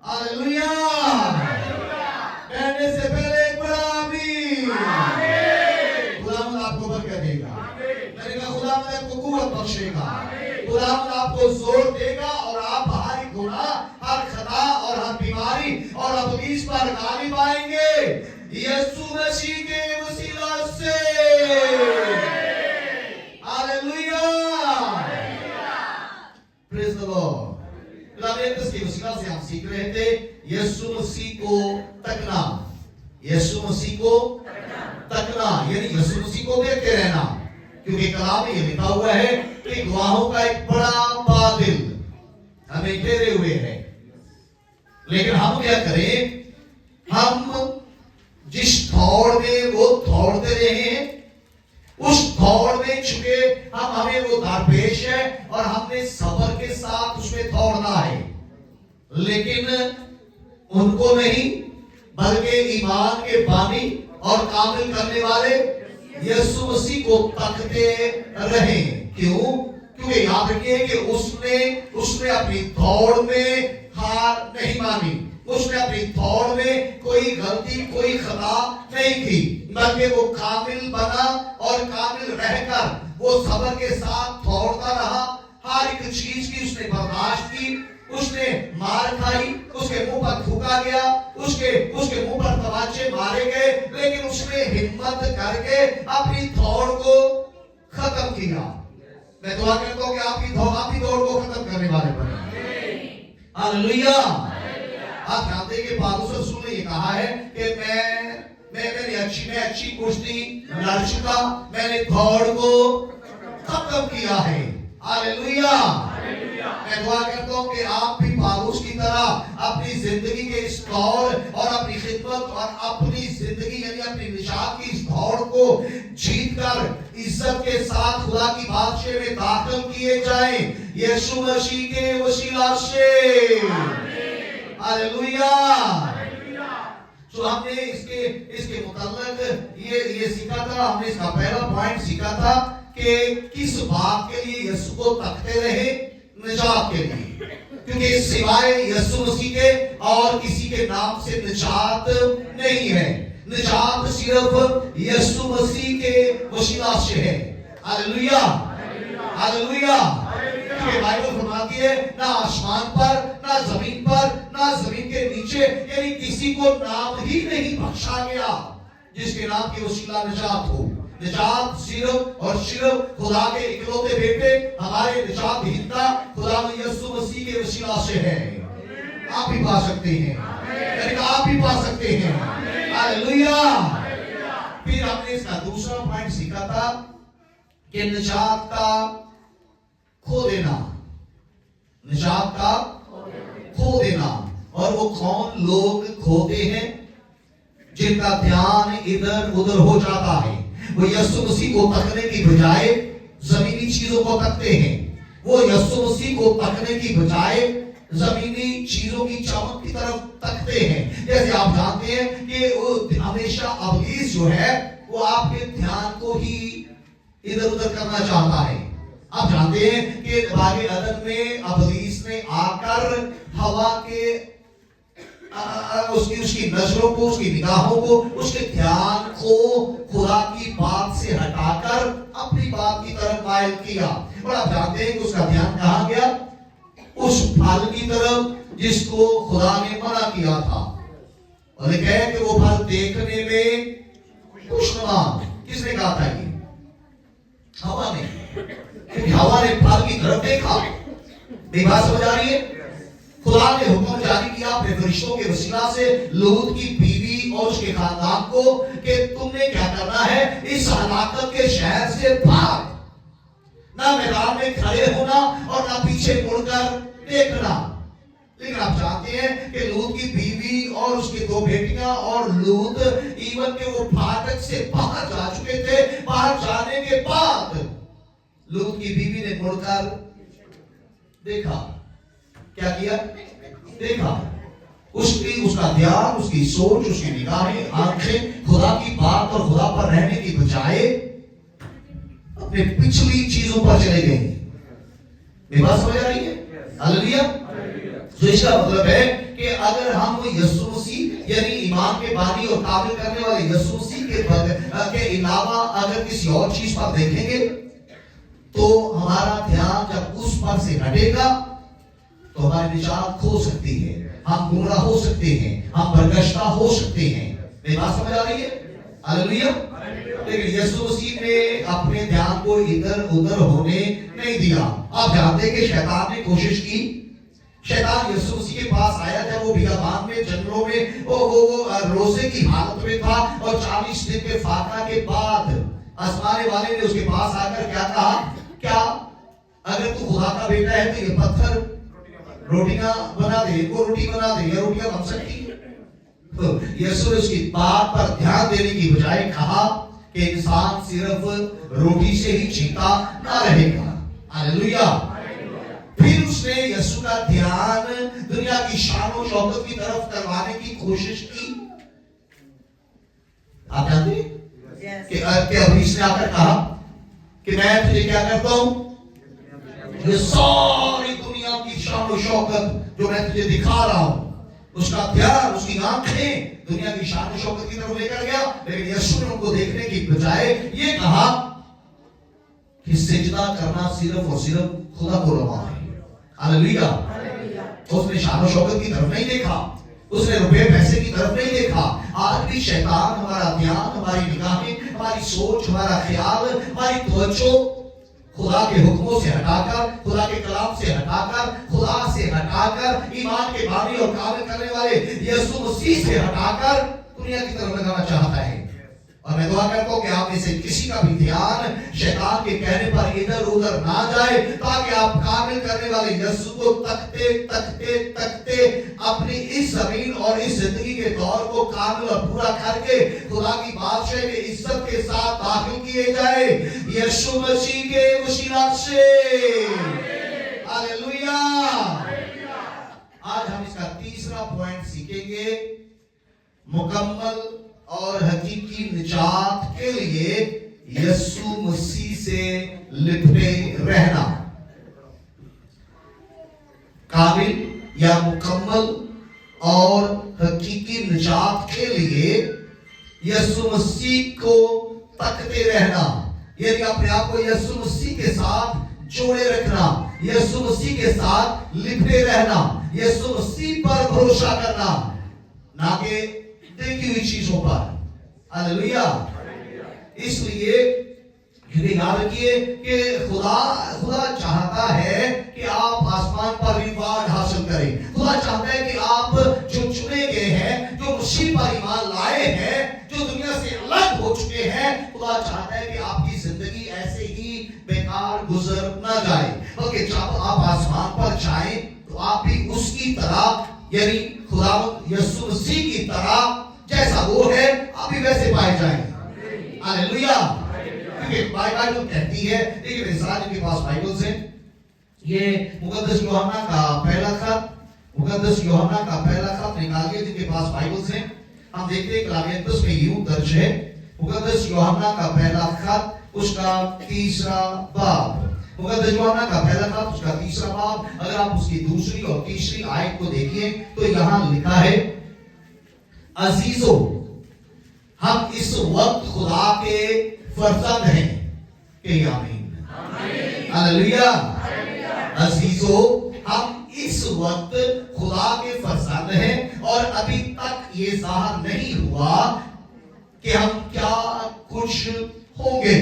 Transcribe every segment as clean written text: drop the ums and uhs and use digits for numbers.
Hallelujah. कहने से पहले एक बड़ा आमीन। खुदावंद आपको बरकत देगा, खुदावंद आपको कुव्वत बख्शेगा, खुदावंद आपको जोर देगा और आप हर गुनाह, हर खता और हर बीमारी और इब्लीस पर गालिब आएंगे यीशु मसीह के वसीला से। Hallelujah, praise the Lord. खुदावंद के वसीला से हम सीख रहे थे यीशु मसीह को तकना, यीशु मसीह को तकना यानी यीशु मसीह को देखते रहना, क्योंकि कलाम में ये लिखा हुआ है कि गवाहों का एक बड़ा बादल हमें घेरे हुए है। लेकिन हम क्या करें, हम जिस दौड़ में वो दौड़ते रहे हैं, उस दौड़ में चुके हमें वो दरपेश है और हमने सब्र के साथ उसमें दौड़ना है। लेकिन उनको नहीं, बल्कि ईमान के बानी और कामिल करने वाले यीशु मसीह को तकते रहे। क्यों? क्योंकि याद रखिए कि उसने अपनी दौड़ में हार नहीं मानी, उसने अपनी दौड़ में कोई गलती, कोई खता नहीं की, बल्कि वो कामिल बना और कामिल रहकर वो सब्र के साथ दौड़ता रहा। हर एक चीज की उसने बर्दाश्त की, उसने मार खाई, उसके मुंह पर थूका गया, उसके मुंह पर तमाचे मारे गए, लेकिन उसने हिम्मत करके अपनी दौड़ को खत्म किया। मैं दुआ करता हूं कि आपकी दौड़ को खत्म करने वाले बने। हालेलुया। आप जानते हैं कि पौलुस रसूल ने ये कहा है कि मैंने अच्छी कुश्ती लड़ चुका, मैंने दौड़ को खत्म किया है। हालेलुया। मैं दुआ करता हूं कि आप भी पौलुस की तरह अपनी जिंदगी के इस दौड़ और अपनी खिदमत और अपनी जिंदगी यानी अपनी निजात की इस दौड़ को जीतकर इज्जत के साथ खुदा की बादशाह में दाखिल किए जाएं यीशु मसीह के वसीला से। हालेलुया। तो हमने इसके मुताल्लिक ये सीखा था, हमने इसका पहला पॉइंट सीखा था कि किस बात के लिए यीशु को तकते रहे, निजात के लिए, क्योंकि सिवाय यीशु मसीह के और किसी के नाम से निजात नहीं है। निजात सिर्फ यीशु मसीह के वसीला से है। Hallelujah, hallelujah. क्योंकि बाइबल फरमाती है ना आसमान पर, ना जमीन पर, ना जमीन के नीचे, यानी किसी को नाम ही नहीं बख्शा गया जिसके नाम की वसीला निजात हो। निजात सिर्फ और सिर्फ खुदा के इकलौते बेटे हमारे निजात हिंदा खुदा यीशु मसीह के वसीला से है। आप भी पा सकते हैं, आप भी पा सकते हैं। हालेलुया। फिर हमने इसका दूसरा पॉइंट सीखा था कि निजात का खो देना, निजात का खो देना। और वो कौन लोग खोते हैं जिनका ध्यान इधर उधर हो जाता है। वो यीशु मसीह को तकने की बजाय जमीनी चीजों को तकते हैं। वो यीशु मसीह को तकने की बजाय जमीनी चीजों की चमक की तरफ तकते हैं। जैसे आप जानते हैं कि वो हमेशा इब्लीस जो है वो आपके ध्यान को ही इधर उधर करना चाहता है। आप जानते हैं कि बागे अदन में इब्लीस ने आकर हवा के उसकी नजरों को, उसकी निगाहों को, उसके ध्यान को खुदा की बात से हटाकर अपनी बात की तरफ माइल किया। और आप जानते हैं कि उसका ध्यान कहां गया? उस फल की तरफ जिसको खुदा ने मना किया था। और कहे कि वो फल देखने में खुशनुमा। किसने कहा था ये? हवा ने। क्योंकि हवा ने फल की तरफ देखा। मेरी बात समझ आ रही है? खुदा ने हुक्म जारी किया अपने फरिश्तों के वसीला से लूत की बीवी और उसके खानदान को कि तुमने क्या करना है, इस हलाकत के शहर से भाग, ना मैदान में खड़े होना और ना पीछे मुड़कर देखना। लेकिन आप जानते हैं कि लूत की बीवी और उसकी दो बेटियां और लूत इवन के वो फाटक से बाहर जा चुके थे। बाहर जाने के बाद लूत की बीवी ने मुड़कर देखा। क्या किया? देखा। उसका ध्यान, उसकी सोच, उसकी निगाहें, आंखें खुदा की बात और खुदा पर रहने की बजाय अपने पिछली चीजों पर चले गए। मेरी बात समझ आ रही है? हालेलुया। तो इसका मतलब है कि अगर हम यीशु मसीह यानी ईमान के बानी और काबिल करने वाले यीशु मसीह के अलावा अगर किसी और चीज पर देखेंगे तो हमारा ध्यान जब उस पर से हटेगा तो हमारी निजात खो सकती है, हम गुमराह हो सकते हैं, हम बरगश्ता हो सकते हैं। मेरी बात समझ आ रही है? हालेलुया। लेकिन यीशु मसीह ने अपने ध्यान को इधर उधर होने नहीं दिया। आप जानते हैं कि शैतान ने कोशिश की, शैतान यीशु मसीह के पास आया जब वो बियाबान में जंगलों में वो रोजे की हालत में था और 40 दिन के फाका के बाद आसमाने वाले ने उसके पास आकर क्या कहा, क्या अगर तू खुदा का बेटा है तो ये पत्थर रोटियां बना दे, वो रोटी बना दे, ये रोटियां बन सकती है? तो यीशु ने उसकी बात पर ध्यान देने की बजाय कहा कि इंसान सिर्फ रोटी से ही जीता ना रहेगा। हालेलुया। फिर उसने यीशु का ध्यान दुनिया की शान और शौकत की तरफ करवाने की कोशिश की। आप जानते हैं कि अभी इसने आकर कहा कि मैं तुझे क्या करता हूं, ये सारी दुनिया की शान और शौकत जो मैं तुझे दिखा रहा हूं, उसका ध्यान, उसकी आंखें दुनिया की शान और शौकत की तरफ लेकर गया। लेकिन यीशु ने उनको देखने की बजाय ये कहा कि सिजदा करना सिर्फ और सिर्फ खुदा को रवा है। हालेलुया। उसने शान और शौकत की तरफ नहीं देखा, उसने रुपए पैसे की तरफ नहीं देखा। आज भी शैतान हमारा ध्यान, हमारी निगाहें, हमारी सोच, हमारा ख्याल, हमारी तवज्जो खुदा के हुक्मों से हटाकर, खुदा के कलाम से हटाकर, खुदा से हटाकर, ईमान के बानी और काबिल करने वाले यीशु मसीह से हटाकर दुनिया की तरफ लगाना चाहता है। और मैं दुआ करता हूं कि आप में से किसी का भी ध्यान शैतान के कहने पर इधर उधर ना जाए, ताकि आप काबिल करने वाले यीशु को तकते तकते तकते अपनी इस जमीन और इस जिंदगी के दौर को काबिल और पूरा करके खुदा की बादशाह की इज्जत के साथ दाखिल किए जाए यीशु मसीह के वसीला से। हालेलुया। आज हम इसका तीसरा पॉइंट सीखेंगे, मुकम्मल और हकीकी निजात के लिए यीशु मसीह से लिपटे रहना। काबिल या मुकम्मल और हकीकी निजात के लिए यीशु मसीह को तकते रहना, यानी अपने आप को यीशु मसीह के साथ जोड़े रखना, यीशु मसीह के साथ लिपटे रहना, यीशु मसीह पर भरोसा करना, ना कि देखी हुई चीजों पर। हालेलुया। इसलिए याद रखिए कि खुदा चाहता है कि आप आसमान पर रिवार्ड हासिल करें। खुदा चाहता है कि आप जो चुने गए हैं, जो मसीह पर ईमान लाए हैं, जो दुनिया से अलग हो चुके हैं, खुदा चाहता है कि आपकी जिंदगी ऐसे ही बेकार गुजर ना जाए, बल्कि जब आप आसमान पर जाएं तो आप भी उसकी तरह, यानी खुदा यीशु मसीह की तरह जैसा वो है आप भी वैसे पाए जाएं। हालेलुया। क्योंकि बाइबल कहती है, देखिए इंसान के पास बाइबल्स हैं, ये मुकद्दस यूहन्ना का पहला खत, मुकद्दस यूहन्ना का पहला खत निकालिए जिनके पास बाइबल्स हैं। हम देखते हैं कलामियत में यूं दर्ज है, मुकद्दस यूहन्ना का पहला खत उसका 3रा बाब, मुकद्दस यूहन्ना का पहला खत उसका 3रा बाब, अगर आप उसकी दूसरी और तीसरी आयत को देखिए तो यहां लिखा है, अजीजों हम इस वक्त खुदा के फर्जंद हैं। कि आमीन। हालेलुया। अजीजों हम इस वक्त खुदा के फर्जंद हैं और अभी तक ये जाहिर नहीं हुआ कि हम क्या कुछ होंगे।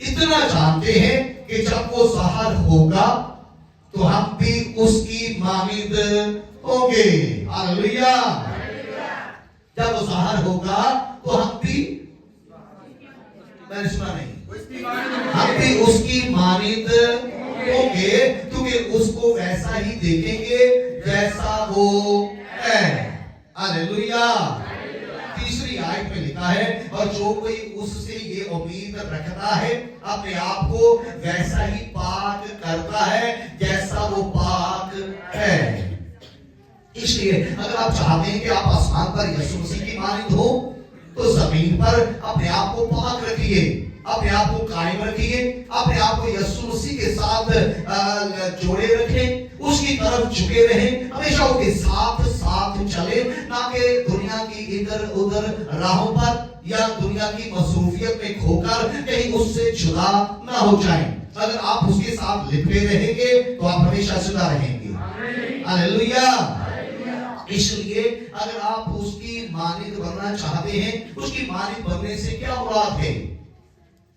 इतना जानते हैं कि जब वो जाहिर होगा तो हम भी उसकी मानिंद होंगे। हालेलुया। जब वो जाहिर होगा तो हम भी, मैंने सुना नहीं, हम भी उसकी मानिंद होंगे, क्योंकि उसको वैसा ही देखेंगे जैसा वो है। हालेलुया। तीसरी आयत में लिखा है, और जो कोई उससे ये उम्मीद रखता है अपने आप को वैसा ही पाक करता है जैसा वो पाक है। इसलिए अगर आप चाहते हैं कि आप आसमान पर यीशु मसीह की मानिंद हो तो जमीन पर अपने आप को पाक रखिए। अपने आप को कायम रखिए, अपने आप को यीशु मसीह के साथ जोड़े रखें, उसकी तरफ झुके रहें, हमेशा उसके साथ साथ चले, ना कि दुनिया की इधर उधर राहों पर या दुनिया की मसरूफियत में खोकर कहीं उससे जुदा ना हो जाएं। अगर आप उसके साथ लिपटे रहेंगे तो आप हमेशा जुदा रहेंगे। हालेलुया। इसलिए अगर आप उसकी मानिंद बनना चाहते हैं, उसकी मानिंद बनने से क्या मुराद है?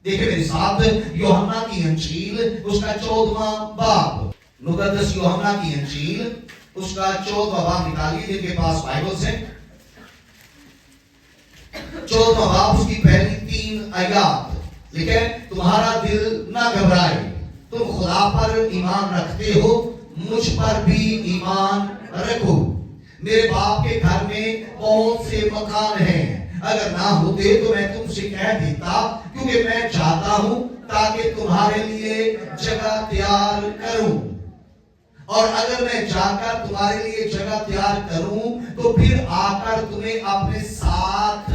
देखिए मेरे साथ यूहन्ना की इंजील उसका 14वां बाब, मुकद्दस यूहन्ना की इंजील उसका 14वां बाब निकालिए जिनके पास बाइबल्स हैं। 14वां बाब उसकी पहली 3 आयत लिखे, तुम्हारा दिल ना घबराए, तुम खुदा पर ईमान रखते हो, मुझ पर भी ईमान रखो। मेरे बाप के घर में बहुत से मकान हैं, अगर ना होते तो मैं तुमसे कह देता, क्योंकि मैं चाहता हूं ताकि तुम्हारे लिए जगह तैयार करूं, और अगर मैं जाकर तुम्हारे लिए जगह तैयार करूं तो फिर आकर तुम्हें अपने साथ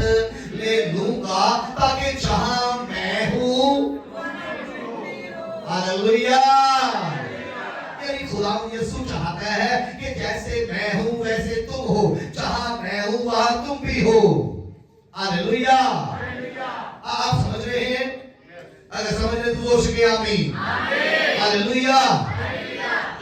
ले लूंगा, ताकि जहां मैं हूं, हालेलुया, खुदा यीशु चाहता है कि जैसे मैं हूं वैसे तुम हो, जहां मैं हूं वहां तुम भी हो। हालेलुया। आप समझ रहे हैं? अगर समझ रहे तो जोर से आमीन। हालेलुया।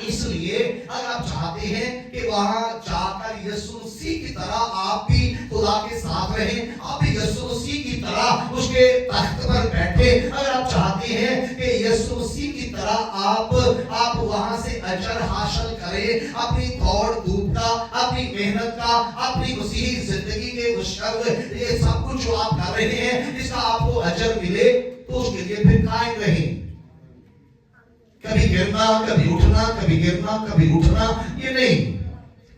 इसलिए अगर आप चाहते हैं कि वहां जाकर यीशु मसीह की तरह आप भी खुदा के साथ रहें, आप भी यीशु मसीह की तरह उसके तख्त पर बैठे, अगर आप चाहते हैं कि यीशु मसीह की तरह आप वहां से अजर हासिल करें, अपनी दौड़ धूप का, अपनी मेहनत का, अपनी मसीही जिंदगी के मुश्किल ये सब कुछ जो आप कर रहे हैं इसका आपको अजर मिले, तो उसके लिए फिर कायम रहें। कभी गिरना कभी उठना, कभी गिरना कभी उठना, ये नहीं,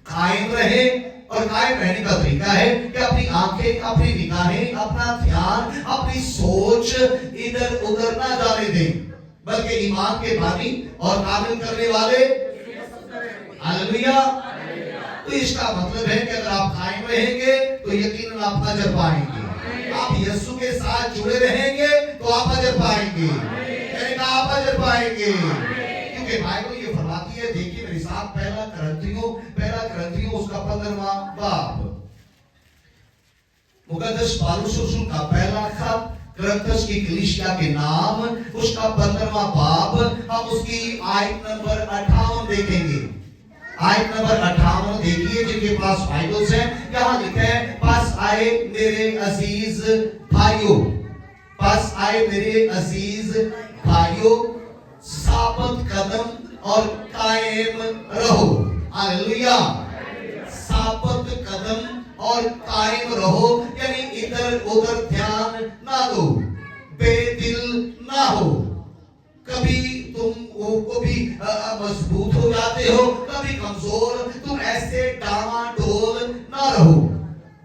कायम रहे। और कायम रहने का तरीका है कि अपनी आंखें, अपनी निगाहें, अपना ध्यान, अपनी सोच इधर उधर ना जाने दें, बल्कि ईमान के बानी और कामिल करने वाले। हालेलुया। तो इसका मतलब है कि अगर आप कायम रहेंगे तो यकीनन आप अजर पाएंगे। आप यीशु के साथ जुड़े रहेंगे तो आप अजर पाएंगे, आप अजर पाएंगे, क्योंकि बाइबल ये फरमाती है। देखिए मेरे साथ पहला करंथियों उसका 15वां बाब, मुकद्दस पौलुस रसूल का पहला खत करंथस की कलीसिया के नाम उसका 15वां बाब, हम उसकी आयत नंबर 58 देखेंगे। आयत नंबर 58 देखिए जिनके पास बाइबल्स हैं। यहां लिखा है, पास आए मेरे अजीज भाइयों, पास आए मेरे अजीज भाइयों, साबत कदम और कायम रहो। हालेलुया। साबत कदम और कायम रहो, यानी इधर उधर ध्यान ना दो, बेदिल ना हो। कभी तुम कभी मजबूत हो जाते हो, कभी कमजोर, तुम ऐसे डामाडोल ना रहो,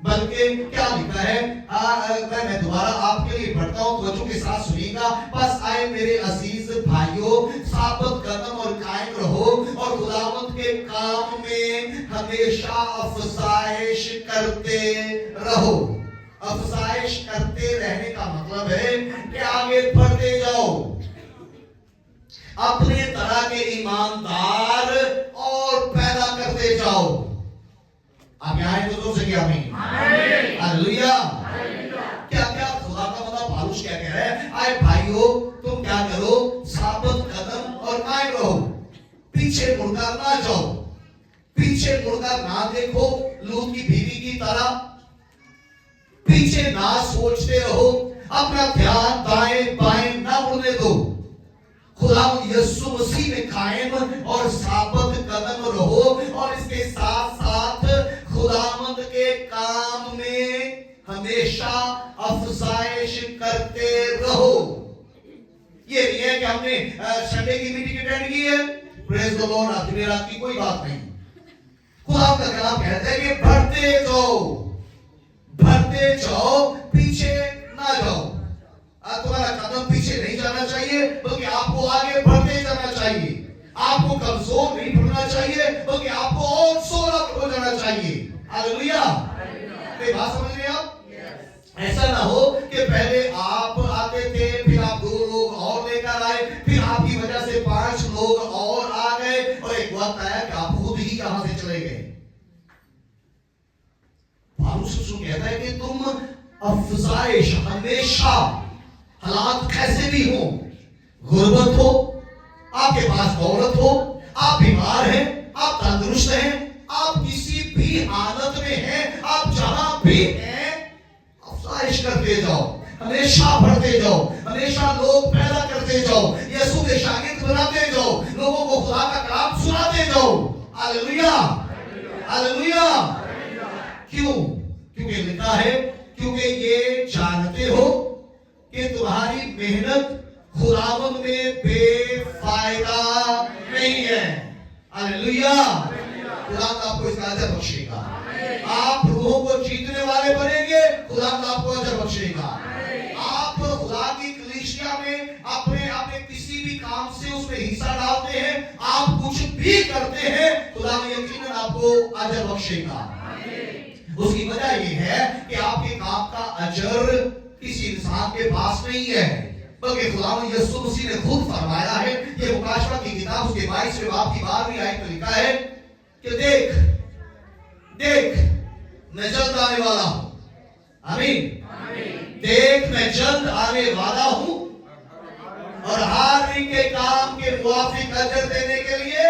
बल्कि क्या लिखा है, मैं दोबारा आपके लिए पढ़ता हूं, तवज्जो के साथ सुनिएगा। बस आए मेरे अजीज भाइयों, साबत कदम और कायम रहो, और खुदावंद के काम में हमेशा अफसाइश करते रहो। अफसाइश करते रहने का मतलब है कि आगे बढ़ते जाओ, अपने तरह के ईमानदार और पैदा करते जाओ। आप यहाँ आए तो जोर से क्या आमीन। हालेलुया। क्या क्या खुदा का मतलब पौलुस क्या कह रहा है, आए भाइयों तुम क्या करो, साबत कदम और कायम रहो, पीछे मुड़कर ना जाओ, पीछे मुड़कर ना देखो लूत की बीवी की तरह, पीछे ना सोचते रहो, अपना ध्यान दाएं बाएं ना मुड़ने दो, खुदा यीशु मसीह में कायम और साबत कदम रहो, और इसके साथ साथ खुदावंद के काम में हमेशा अफसाइश करते रहो। ये नहीं है कि हमने संडे की मीटिंग अटेंड की है, प्रेज द लॉर्ड, आखिरी रात की कोई बात नहीं। खुदा का कलाम कहता है कि बढ़ते जाओ, पीछे ना जाओ। तुम्हारा कदम पीछे नहीं जाना चाहिए, बल्कि आपको आगे बढ़ते जाना चाहिए। आपको कमजोर नहीं पड़ना चाहिए, बल्कि आपको और सोला हो जाना चाहिए। हालेलुया। मेरी बात समझ रहे हैं आप? ऐसा ना हो कि पहले आप आते थे, फिर कि आप खुद ही यहां से चले गए। पालूस रसूल कहता है कि तुम अफजाइश हमेशा, हालात कैसे भी हो, गुर्बत हो, आपके पास दौलत हो, आप बीमार हैं, आप तंदुरुस्त हैं, आप किसी भी हालत में हैं, आप जहां भी हैं, अफजाइश करते जाओ, हमेशा बढ़ते जाओ, हमेशा लोग पैदा करते जाओ, यीशु के शागिर्द बनाते जाओ, लोगों को खुदा का कलाम सुनाते जाओ। Hallelujah, hallelujah. क्यों? क्योंकि लिखा है, क्योंकि ये जानते हो कि तुम्हारी मेहनत खुदावंद में बेफायदा नहीं है। हालेलुया। खुदा आपको इसका अजर बख्शेगा। आप रूहों को जीतने वाले बनेंगे, खुदा आपको अजर बख्शेगा। आप खुदा की कलीसिया में अपने किसी भी काम से उसमें हिस्सा डालते हैं, आप कुछ भी करते हैं, खुदा यकीनन आपको अजर बख्शेगा। उसकी वजह यह है कि आपके काम का अजर किसी इंसान के पास नहीं है, बल्कि खुदावंद यीशु मसीह ने खुद फरमाया है। ये मुकाशवा की किताब उसके 22वें बाब की 12वीं आयत में लिखा है कि देख देख मैं जल्द आने वाला हूं। आमीन। देख मैं जल्द आने वाला हूं और हर एक के काम के मुआफिक अजर देने के लिए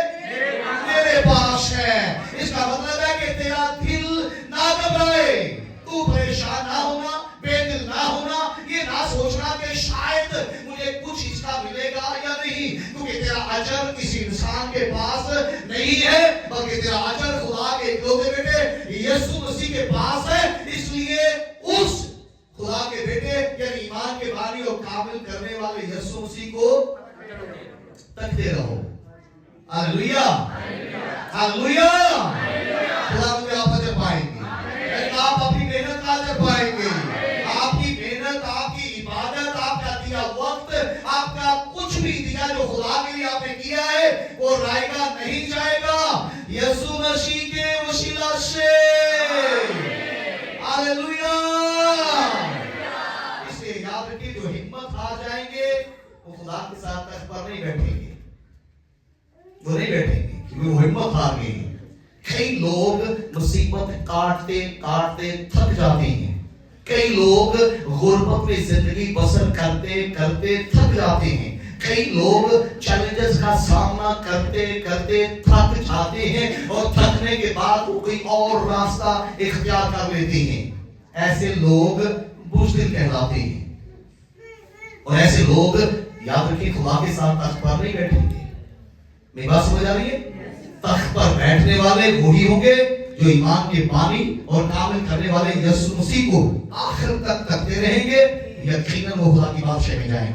मेरे पास है। इसका मतलब है कि तेरा दिल ना घबराए, तू परेशान ना होना, बेदिल ना होना, ये ना सोचना कि शायद मुझे कुछ इसका मिलेगा या नहीं, क्योंकि तेरा अजर किसी इंसान के पास नहीं है, बल्कि तेरा अजर खुदा के इकलौते बेटे यीशु मसीह के पास है। इसलिए उस खुदा के बेटे यानी ईमान के बानी और कामिल करने वाले यीशु मसीह को तकते रहो। Hallelujah, hallelujah. खुदा में आप अजर पाएंगे, आप अपनी मेहनत का अजर पाएंगे। आपकी मेहनत, आपकी इबादत, आपका दिया वक्त, आपका कुछ भी दिया जो खुदा के लिए आपने किया है, वो रायगा नहीं जाएगा यीशु मसीह के वसीला से। हालेलुया। इसलिए याद रखिए, जो हिम्मत हार जाएंगे वो खुदा के साथ तख्त पर नहीं बैठेंगे, वो नहीं बैठेंगे, क्योंकि वो हिम्मत हार गए। कई लोग मुसीबत काटते काटते थक जाते हैं, कई लोग गुर्बत में जिंदगी बसर करते करते थक जाते हैं, कई लोग चैलेंजेस का सामना करते करते थक जाते हैं और थकने के बाद वो कोई और रास्ता इख्तियार कर लेते हैं। ऐसे लोग बुज़दिल कहलाते हैं और ऐसे लोग याद रखिए खुदा के साथ तख्त पर नहीं बैठेंगे। मेरी बात समझ आ रही है? तख्त पर बैठने वाले वही होंगे जो ईमान के बानी और कामिल करने वाले यीशु मसीह को आखिर तक तकते रहेंगे। यकीनन वो खुदा की बादशाह में जाएंगे।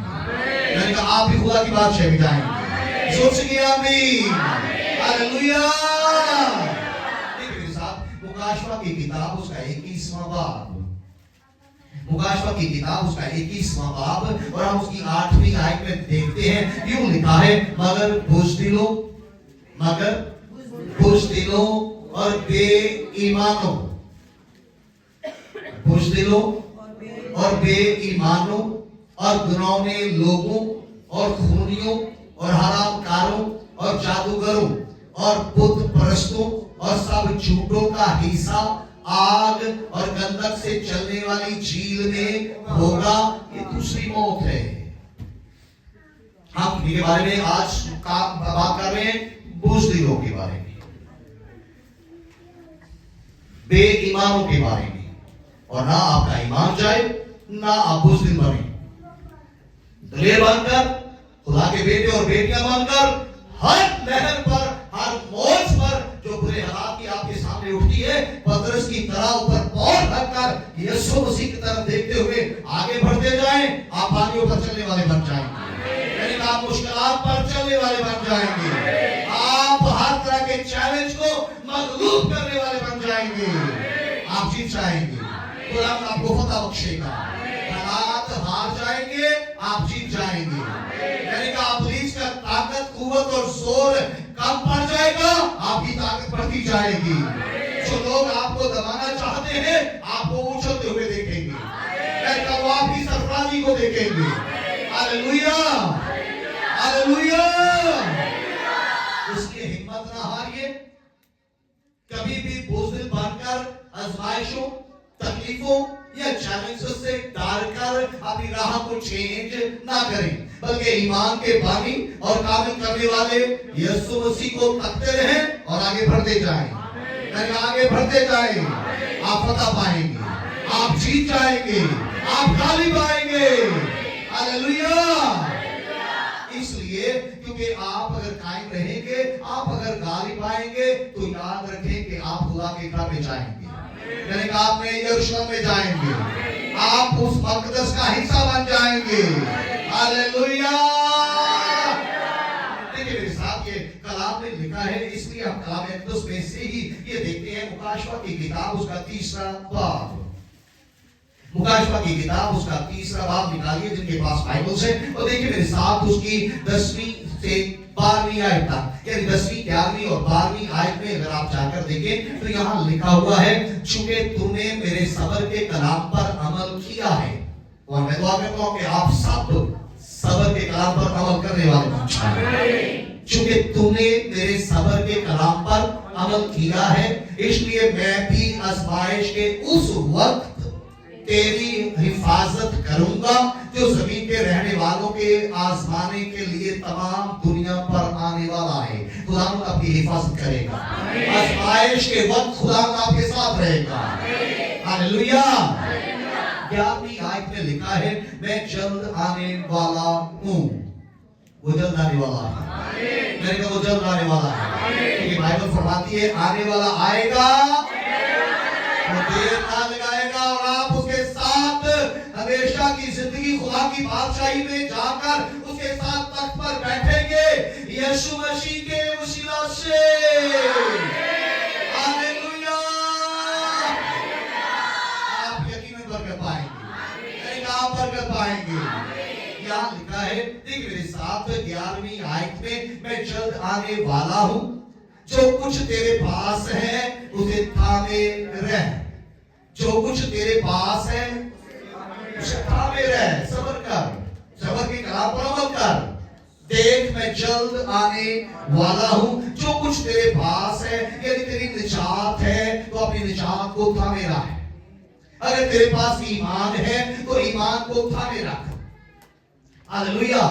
मैंने कहा आप भी खुदा की बादशाह में जाएंगे। सोच के आमीन, हालेलुया। मेरे साथ मुकाशवा की किताब उसका 21वां बाब, मुकाशवा की किताब उसका 21वां बाब और हम उसकी 8वीं आयत में देखते हैं। यूं लिखा है, मगर बुज़दिलों और बेईमानों, बुज़दिलों और बेईमानों और घिनौने लोगों और खूनियों और हरामकारों और जादूगरों और बुत परस्तों और सब झूठों का हिस्सा आग और गंधक से चलने वाली झील में होगा। ये दूसरी मौत है। हम इनके बारे में आज बात कर रहे हैं, बुज़दिलों के बारे में, बेईमानों के बारे में। और ना आपका ईमान जाए, ना आप बुज़दिल बने। दलेर बनकर, खुदा के बेटे और बेटियां बनकर, हर लहर पर, हर मौज पर जो बुरे हालात की आपके सामने उठती है, पतरस की तरह ऊपर पैर रखकर यीशु मसीह की तरफ देखते हुए आगे बढ़ते जाएं। आप पानियों पर चलने वाले बन जाएंगे, यानी आप मुश्किलात पर चलने वाले बन जाएंगे। आप हर तरह के चैलेंज को मगलूब करने वाले बन जाएंगे। आप जीत जाएंगे, खुदा आपको फतह बख्शेगा। हालात हार जाएंगे, आप जीत जाएंगे। यानी कि आप का ताकत, कुव्वत और जोर कम पड़ जाएगा, आपकी ताकत बढ़ती जाएगी। जो लोग आपको दबाना चाहते हैं, आपको उछलते हुए देखेंगे, वो आपकी सरफराजी को देखेंगे। Hallelujah, hallelujah. इसलिए हिम्मत ना हारिए, کبھی بھی بزدل بن کر آزمائشوں، تکلیفوں یا چیلنجز سے ڈر کر اپنی راہ کو چینج نہ کریں، بلکہ ایمان کے بانی اور کامل کرنے والے یسوع مسیح کو تکتے رہیں اور آگے بڑھتے جائیں۔ یعنی آگے بڑھتے جائیں، آپ فتح پائیں گے، آپ جیت جائیں گے، آپ غالب آئیں گے۔ ہاللیلویہ! اس لیے کیونکہ آپ اگر قائم رہیں گے، آپ اگر غالب آئیں گے تو یاد رکھیں کہ آپ خدا کے گھر میں جائیں گے، یعنی کہ آپ نئے یروشلم میں جائیں گے، آپ اس مقدس کا حصہ بن جائیں گے۔ ہاللیلویہ! دیکھیں میرے ساتھ یہ کلام میں لکھا ہے، اس لیے ہم کلام مقدس میں سے ہی یہ دیکھتے ہیں مکاشفہ کی کتاب اس کا 3 باب۔ مکاشفہ کی کتاب اس کا 3 باب نکالیے جن کے پاس بائبلز ہے، اور دیکھیں میرے ساتھ اس کی 10ویں سے 12ویں آیت تک، یعنی 10ویں 11ویں اور 12ویں آیت میں اگر آپ جا کر دیکھیں تو یہاں لکھا ہوا ہے چونکہ تم نے میرے صبر کے کلام پر عمل کیا ہے، اور میں دعا کرتا ہوں کہ آپ سب صبر کے کلام پر عمل کرنے والے بن جائیں۔ چونکہ تم نے میرے صبر کے کلام پر عمل کیا ہے، اس لیے میں بھی آزمائش کے اس وقت تیری حفاظت کروں گا جو زمین کے رہنے والوں کے آزمانے کے لیے تمام دنیا پر آنے والا ہے۔ خدا آپ کی حفاظت کرے گا، آزمائش کے وقت خدا آپ کے ساتھ رہے گا۔ ہاللیلویہ! 11ویں آیت میں لکھا ہے میں جلد آنے والا ہوں۔ وہ جلد آنے والا ہے، میں نے کہا وہ جلد آنے والا ہے، کیونکہ بائبل فرماتی ہے آنے والا آئے گا، وہ دیر نہ لگائے گا، اور آپ اس کے ساتھ ہمیشہ کی زندگی خدا کی بادشاہی میں جا کر اس کے ساتھ تخت پر بیٹھیں گے یسوع مسیح کے وسیلہ سے۔ ہاللیلویہ! آپ یقیناً برکت پائیں گے، یعنی آپ برکت پائیں گے۔ یہاں لکھا ہے دیکھ میرے ساتھ 11ویں آیت میں جلد آنے والا ہوں، جو کچھ تیرے پاس ہے اسے تھامے رہ، جو کچھ تیرے پاس ہے اسے تھامے رہ، صبر کر، صبر کے کلام پر عمل کر۔ دیکھ میں جلد آنے والا ہوں، جو کچھ تیرے پاس ہے، یعنی تیری نجات ہے تو اپنی نجات کو تھامے رکھ، اگر تیرے پاس ایمان ہے تو ایمان کو تھامے رکھ۔ ہاللیلویہ!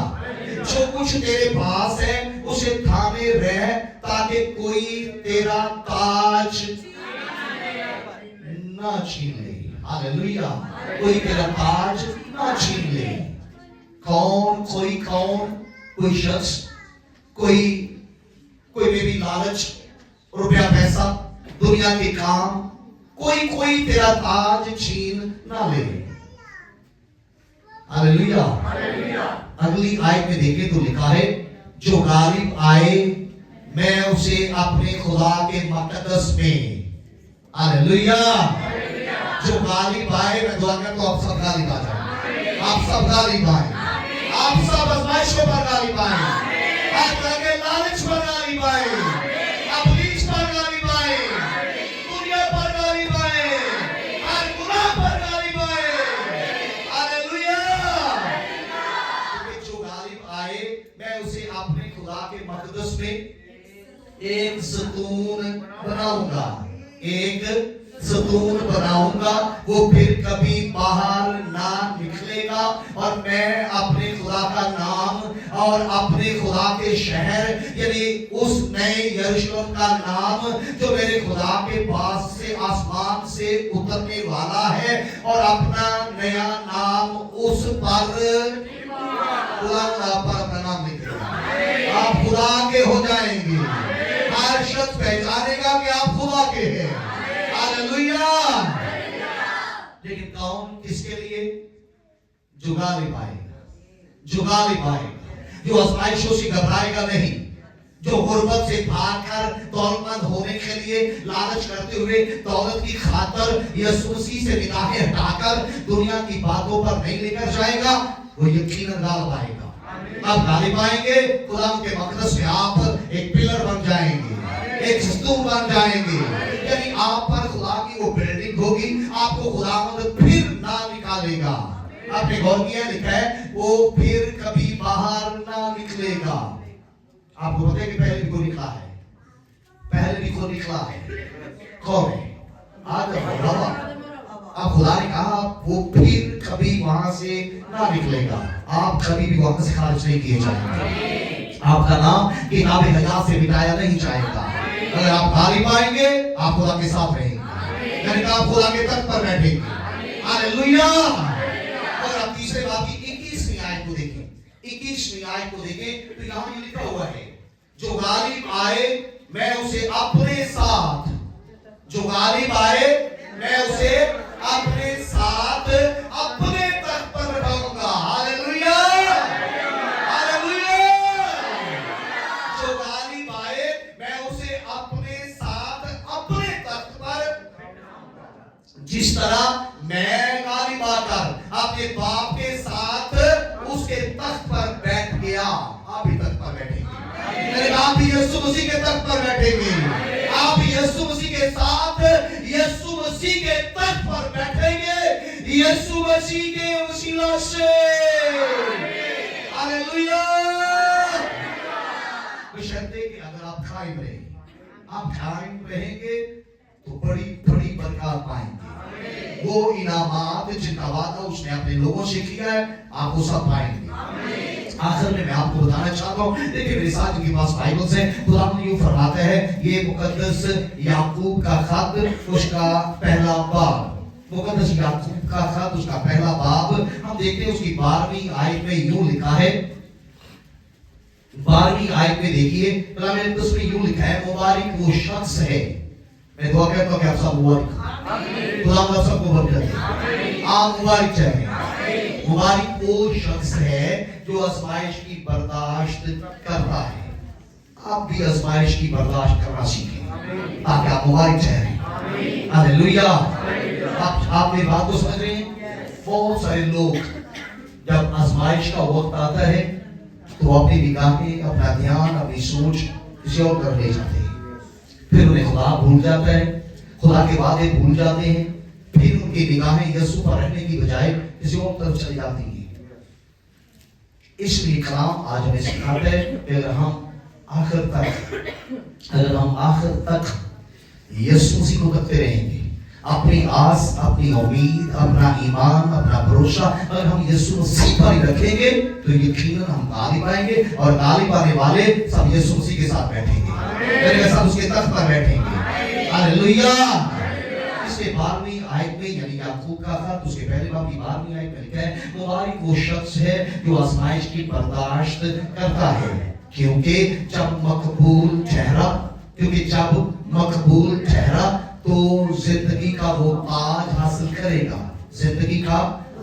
جو کچھ تیرے پاس ہے اسے تھامے رہ تاکہ کوئی تیرا تاج نہ چھین لے۔ ہاللیلویہ! کوئی تیرا تاج نہ چھین لے۔ کون؟ کوئی شخص، کوئی میں بھی لالچ، روپیہ پیسہ، دنیا کے کام، کوئی تیرا تاج چھین نہ لے۔ ہاللیلویہ! اگلی آیت میں دیکھیں تو لکھا ہے جو غالب آئے میں اسے اپنے خدا کے مقدس میں۔ ہاللیلویہ! جو غالب آئے، میں دعا کرتا ہوں آپ سب غالب آ جائیں، آپ سب غالب آئیں، آپ سب آزمائشوں پر غالب آئیں، ہر طرح کے لالچ پر غالب آئیں، ابلیس پر غالب آئیں، دنیا پر غالب آئیں، ہر گناہ پر غالب آئیں۔ ہاللیلویہ! جو غالب آئے میں اسے اپنے خدا کے مقدس میں ایک ستون بناؤں گا، ایک ستون بناؤں گا، وہ پھر کبھی باہر نہ نکلے گا، اور میں اپنے خدا کا نام اور اپنے خدا کے شہر یعنی اس نئے یروشلم کا نام جو میرے خدا کے پاس سے آسمان سے اترنے والا ہے، اور اپنا نیا نام اس پر خدا پر اپنا نام لکھے گا۔ آپ خدا کے ہو جائیں گے، ہر شخص پہچانے گا کہ آپ خدا کے ہیں۔ ہاللیلویہ! لیکن کون؟ کس کے لیے؟ جو غالب آئے گا، جو غالب آئے گا، جو آزمائشوں سے گھبرائے گا نہیں، جو غربت سے بھاگ کر دولت مند ہونے کے لیے لالچ کرتے ہوئے دولت کی خاطر یسوع مسیح سے نگاہیں ہٹا کر دنیا کی باتوں پر نہیں لے کر جائے گا، وہ یقیناً غالب آئے گا۔ آپ غالب آئیں گے، خدا کے مقدس میں آپ ایک پلر بن جائیں گے، ایک ستون بن جائیں گے، یعنی آپ پر خدا کی وہ بلڈنگ ہوگی، آپ کو خداوند پھر نہ نکالے گا۔ آپ نے غور کیا لکھا ہے وہ پھر کبھی باہر نہ نکلے گا۔ آپ کو پتہ ہے کہ پہلے بھی کو نکلا ہے، پہلے بھی کو نکلا ہے، कौन है? आदम और हवा। अब खुदा ने कहा वो फिर कभी वहां से ना निकलेगा, आप कभी भी वहां से खारिज नहीं किए जाएंगे, आपका नाम किताब हयात से मिटाया नहीं जाएगा। अगर आप गालिब आएंगे आप खुदा के साथ रहेंगे, यानी कि आप खुदा के तख्त पर बैठेंगे। हालेलुया। अगर आप तीसरे बाब की 21वीं आयत को देखें, 21वीं आयत को देखें तो यहाँ ये लिखा हुआ है, जो गालिब आए मैं उसे अपने साथ, जो गालिब आए मैं उसे अपने साथ अपने तख्त पर बैठाऊंगा। Hallelujah, hallelujah. जो गालिब आए मैं उसे अपने साथ अपने तख्त पर, जिस तरह मैं गालिब आकर अपने बाप के साथ उसके तख्त पर बैठ गया, आप भी तख्त पर बैठेंगे, आप भी यीशु मसीह के तख्त पर बैठेंगे, आप भी यीशु मसीह के साथ यीशु मसीह के तख्त पर बैठेंगे, यीशु मसीह के वसीला से। हालेलुया। बशर्ते कि अगर आप कायम रहेंगे, आप कायम रहेंगे तो बड़ी बड़ी बरकत पाएंगे। वो इनामात जिनका वादा उसने अपने लोगों से किया है आप वो सब पाएंगे। आखिर में मैं आपको बताना चाहता हूँ, देखिए मेरे साथ जिनके पास बाइबल्स है, खुदा यूं फरमाता है, ये मुकद्दस याकूब का खत उसका पहला बाब, मुकद्दस याकूब का खत उसका पहला बाब हम देखते हैं उसकी 12वीं आयत में यूं लिखा है, 12वीं आयत में देखिए खुदा ने उसमें यूं लिखा है, मुबारक वो शख्स है, मैं दुआ करता हूं कि आप सब मुबारक, खुदा आप सबको बरकत दे, आप मुबारक चाहें। मुबारक वो शख्स है जो आजमाइश की बर्दाश्त करता है। आप भी आजमाइश की बर्दाश्त करना सीखें ताकि आप मुबारक ठहरें। हालेलुया। आप मेरी बात को समझ रहे हैं? बहुत सारे लोग जब आजमाइश का वक्त आता है तो अपनी निगाहें, अपना ध्यान, अपनी सोच किसी और तरफ ले जाते हैं, फिर उन्हें खुदा भूल जाता है, खुदा के वादे भूल जाते हैं, फिर उनकी निगाहें यीशु पर रहने की बजाय किसी और तरफ चली जाती हैं। इसलिए कलाम आज हमें सिखाता है कि अगर हम आखिर तक यीशु मसीह को करते रहेंगे, अपनी आस, अपनी उम्मीद, अपना ईमान, अपना भरोसा अगर हम यीशु मसीह पर ही रखेंगे तो यकीनन हम गालिब आएंगे, और गालिब आने वाले सब यीशु मसीह के साथ बैठेंगे, सब उसके तख्त पर बैठेंगे। हालेलुया। इसके 12वीं आयत में यानी याकूब का खत उसके पहले बाब की 12वीं आयत में लिखा है, मुबारक वो शख्स है जो आजमाइश की बर्दाश्त करता है, क्योंकि जब मकबूल ठहरा तो जिंदगी का वो ताज हासिल करेगा, जिंदगी का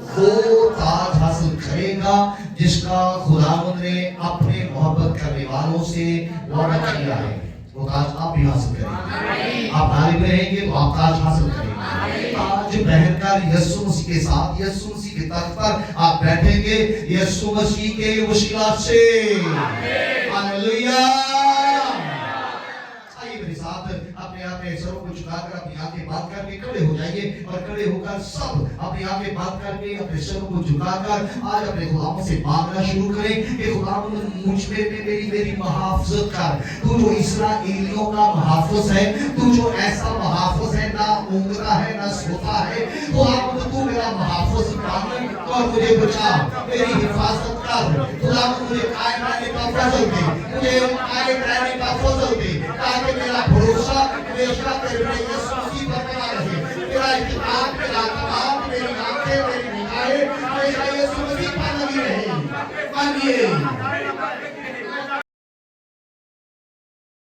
वो ताज हासिल करेगा जिसका खुदावंद ने अपने मोहब्बत करने वालों से वादा किया है। वो ताज आप भी हासिल करेंगे, आप गालिब रहेंगे तो आप ताज हासिल करेंगे। ताज पहनकर यीशु मसीह के साथ, यीशु मसीह के तख्त पर आप बैठेंगे यीशु मसीह के वसीला से। हालेलुया। आइए मेरे साथ अपने सरों को झुकाकर अपनी आंखें बंद करके खड़े हो जाइए, और खड़े होकर सब अपनी आंखें बंद करके अपने सरों को झुकाकर आज अपने खुदावंद से मांगना शुरू करें कि खुदावंद मुझ में मेरी मुहाफ़िज़त कर। तू जो इस्राएलियों का मुहाफ़िज़ है, तू जो ऐसा मुहाफ़िज़ है, ना ऊँघता है ना सोता है, खुदावंद तू मेरा मुहाफ़िज़ बन और मुझे बचा, मेरी हिफाजत कर। खुदावंद मुझे कायम रहने का फजल दे, मुझे कायम रहने का फजल दे, ताकि मेरा भरोसा हमेशा तेरे यीशु मसीह पर बना रहे, तेरा इत्मीनान, मेरा तमाम, मेरी आंखें, मेरी निगाहें हमेशा यीशु मसीह पर लगी रहे। आमीन।